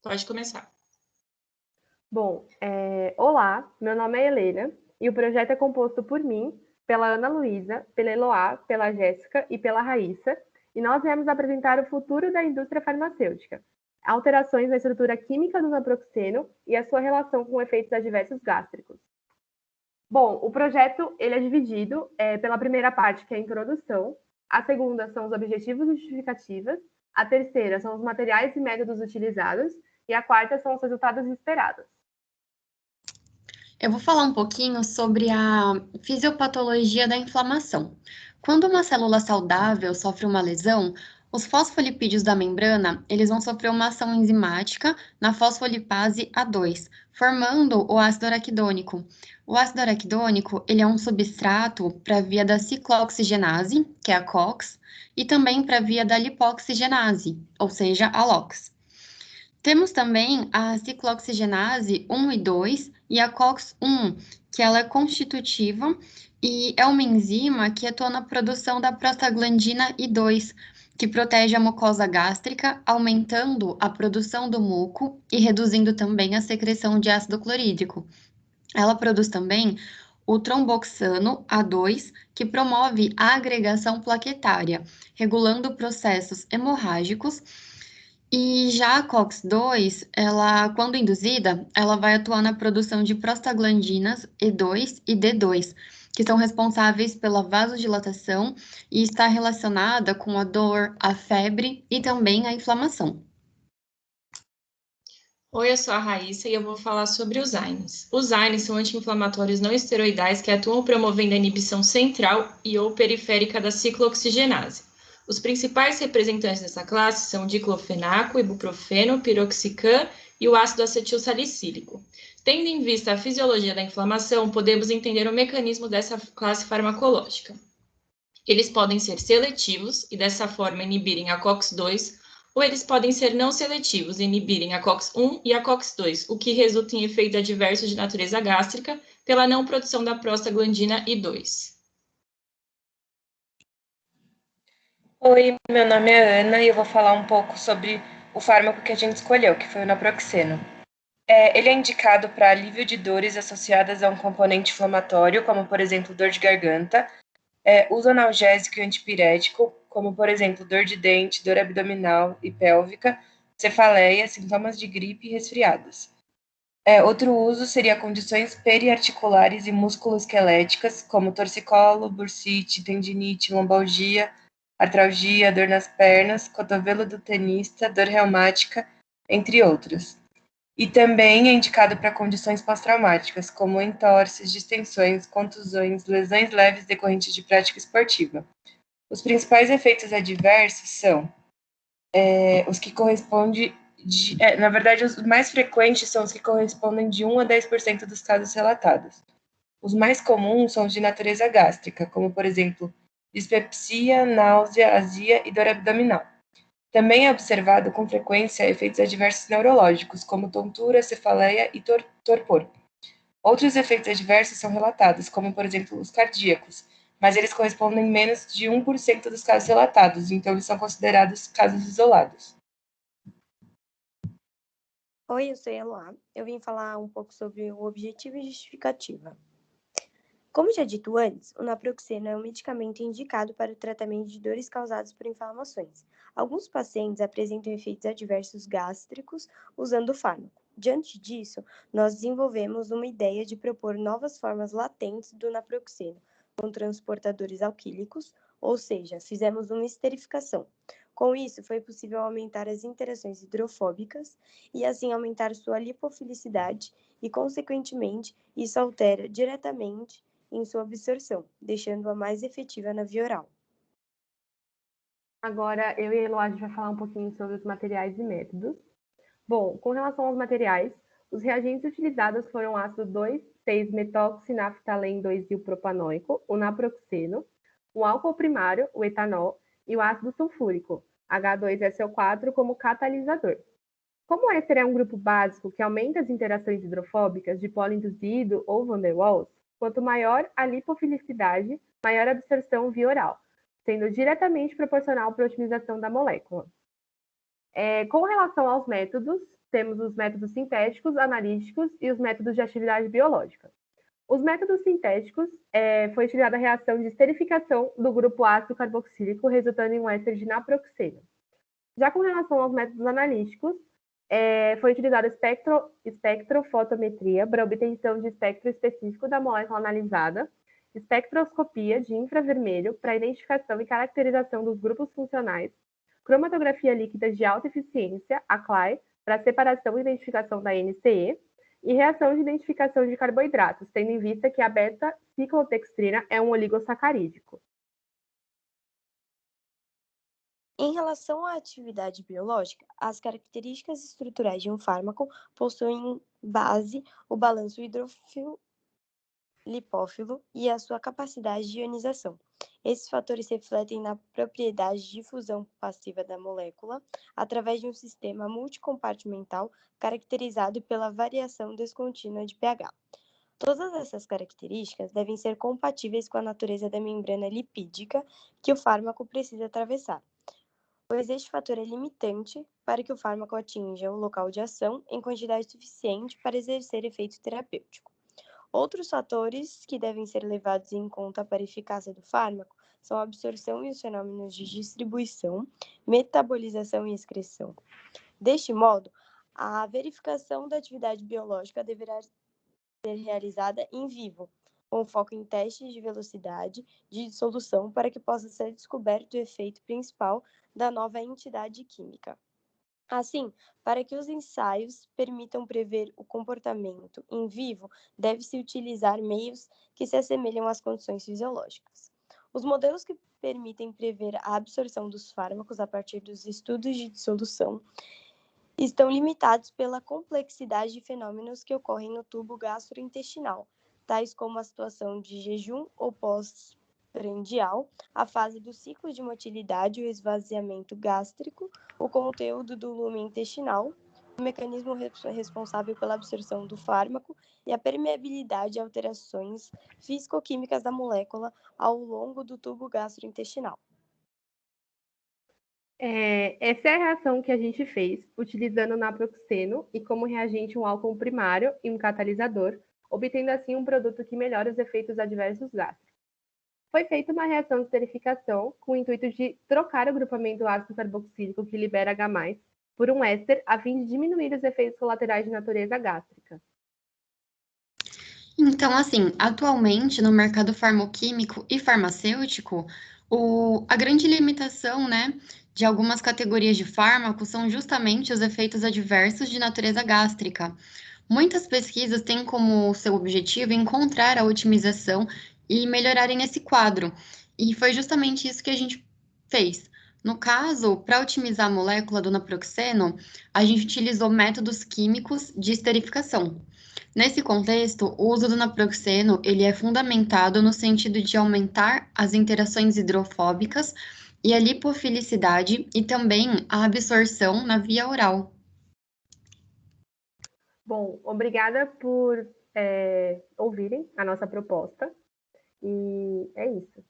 Pode começar. Bom, olá, meu nome é Helena e o projeto é composto por mim, pela Ana Luísa, pela Eloá, pela Jéssica e pela Raíssa, e nós viemos apresentar o futuro da indústria farmacêutica, alterações na estrutura química do naproxeno e a sua relação com efeitos adversos gástricos. Bom, o projeto ele é dividido pela primeira parte, que é a introdução, a segunda são os objetivos e justificativas, a terceira são os materiais e métodos utilizados, e a quarta são os resultados esperados. Eu vou falar um pouquinho sobre a fisiopatologia da inflamação. Quando uma célula saudável sofre uma lesão, os fosfolipídios da membrana, eles vão sofrer uma ação enzimática na fosfolipase A2, formando o ácido araquidônico. O ácido araquidônico, ele é um substrato para a via da ciclooxigenase, que é a COX, e também para a via da lipoxigenase, ou seja, a LOX. Temos também a ciclooxigenase 1 e 2 e a COX-1, que ela é constitutiva e é uma enzima que atua na produção da prostaglandina I2, que protege a mucosa gástrica, aumentando a produção do muco e reduzindo também a secreção de ácido clorídrico. Ela produz também o tromboxano A2, que promove a agregação plaquetária, regulando processos hemorrágicos. E já a COX-2, ela, quando induzida, ela vai atuar na produção de prostaglandinas E2 e D2, que são responsáveis pela vasodilatação e está relacionada com a dor, a febre e também a inflamação. Oi, eu sou a Raíssa e eu vou falar sobre os AINES. Os AINES são anti-inflamatórios não esteroidais que atuam promovendo a inibição central e ou periférica da ciclooxigenase. Os principais representantes dessa classe são o diclofenaco, ibuprofeno, piroxicam e o ácido acetil salicílico. Tendo em vista a fisiologia da inflamação, podemos entender o mecanismo dessa classe farmacológica. Eles podem ser seletivos e, dessa forma, inibirem a COX-2, ou eles podem ser não seletivos e inibirem a COX-1 e a COX-2, o que resulta em efeito adverso de natureza gástrica pela não produção da prostaglandina I2. Oi, meu nome é Ana e eu vou falar um pouco sobre o fármaco que a gente escolheu, que foi o naproxeno. Ele é indicado para alívio de dores associadas a um componente inflamatório, como, por exemplo, dor de garganta, uso analgésico e antipirético, como, por exemplo, dor de dente, dor abdominal e pélvica, cefaleia, sintomas de gripe e resfriados. Outro uso seria condições periarticulares e musculoesqueléticas, como torcicolo, bursite, tendinite, lombalgia, artralgia, dor nas pernas, cotovelo do tenista, dor reumática, entre outros. E também é indicado para condições pós-traumáticas, como entorses, distensões, contusões, lesões leves decorrentes de prática esportiva. Os principais efeitos adversos são os que correspondem, na verdade, os mais frequentes são os que correspondem de 1 a 10% dos casos relatados. Os mais comuns são os de natureza gástrica, como, por exemplo, dispepsia, náusea, azia e dor abdominal. Também é observado com frequência efeitos adversos neurológicos, como tontura, cefaleia e torpor. Outros efeitos adversos são relatados, como, por exemplo, os cardíacos, mas eles correspondem a menos de 1% dos casos relatados, então eles são considerados casos isolados. Oi, eu sou a Eloá. Eu vim falar um pouco sobre o objetivo e justificativa. Como já dito antes, o naproxeno é um medicamento indicado para o tratamento de dores causadas por inflamações. Alguns pacientes apresentam efeitos adversos gástricos usando o fármaco. Diante disso, nós desenvolvemos uma ideia de propor novas formas latentes do naproxeno, com transportadores alquílicos, ou seja, fizemos uma esterificação. Com isso, foi possível aumentar as interações hidrofóbicas e assim aumentar sua lipofilicidade e, consequentemente, isso altera diretamente em sua absorção, deixando-a mais efetiva na via oral. Agora, eu e a Eloá, a gente vai falar um pouquinho sobre os materiais e métodos. Bom, com relação aos materiais, os reagentes utilizados foram o ácido 2,6-metoxinaftaleno 2-dilpropanoico, o naproxeno, o álcool primário, o etanol, e o ácido sulfúrico, H2SO4, como catalisador. Como o éster é um grupo básico que aumenta as interações hidrofóbicas de polo induzido ou van der Waals, quanto maior a lipofilicidade, maior a absorção via oral, sendo diretamente proporcional para a otimização da molécula. Com relação aos métodos, temos os métodos sintéticos, analíticos e os métodos de atividade biológica. Os métodos sintéticos foi utilizada a reação de esterificação do grupo ácido carboxílico, resultando em um éster de naproxeno. Já com relação aos métodos analíticos, foi utilizada espectrofotometria para obtenção de espectro específico da molécula analisada, espectroscopia de infravermelho para identificação e caracterização dos grupos funcionais, cromatografia líquida de alta eficiência, a CLY, para separação e identificação da NCE, e reação de identificação de carboidratos, tendo em vista que a beta-ciclodextrina é um oligossacarídico. Em relação à atividade biológica, as características estruturais de um fármaco possuem base o balanço hidrófilo-lipófilo e a sua capacidade de ionização. Esses fatores refletem na propriedade de fusão passiva da molécula através de um sistema multicompartimental caracterizado pela variação descontínua de pH. Todas essas características devem ser compatíveis com a natureza da membrana lipídica que o fármaco precisa atravessar, pois este fator é limitante para que o fármaco atinja o local de ação em quantidade suficiente para exercer efeito terapêutico. Outros fatores que devem ser levados em conta para a eficácia do fármaco são a absorção e os fenômenos de distribuição, metabolização e excreção. Deste modo, a verificação da atividade biológica deverá ser realizada em vivo, com foco em testes de velocidade de dissolução para que possa ser descoberto o efeito principal da nova entidade química. Assim, para que os ensaios permitam prever o comportamento em vivo, deve-se utilizar meios que se assemelham às condições fisiológicas. Os modelos que permitem prever a absorção dos fármacos a partir dos estudos de dissolução estão limitados pela complexidade de fenômenos que ocorrem no tubo gastrointestinal, tais como a situação de jejum ou pós-prandial, a fase do ciclo de motilidade, o esvaziamento gástrico, o conteúdo do lume intestinal, o mecanismo responsável pela absorção do fármaco e a permeabilidade a alterações físico-químicas da molécula ao longo do tubo gastrointestinal. Essa é a reação que a gente fez, utilizando o naproxeno e como reagente um álcool primário e um catalisador, obtendo assim um produto que melhora os efeitos adversos gástricos. Foi feita uma reação de esterificação com o intuito de trocar o grupamento ácido carboxílico que libera H+, por um éster, a fim de diminuir os efeitos colaterais de natureza gástrica. Então, assim, atualmente no mercado farmoquímico e farmacêutico, a grande limitação, né, de algumas categorias de fármacos são justamente os efeitos adversos de natureza gástrica. Muitas pesquisas têm como seu objetivo encontrar a otimização e melhorarem esse quadro, e foi justamente isso que a gente fez. No caso, para otimizar a molécula do naproxeno, a gente utilizou métodos químicos de esterificação. Nesse contexto, o uso do naproxeno ele é fundamentado no sentido de aumentar as interações hidrofóbicas e a lipofilicidade e também a absorção na via oral. Bom, obrigada por ouvirem a nossa proposta. E é isso.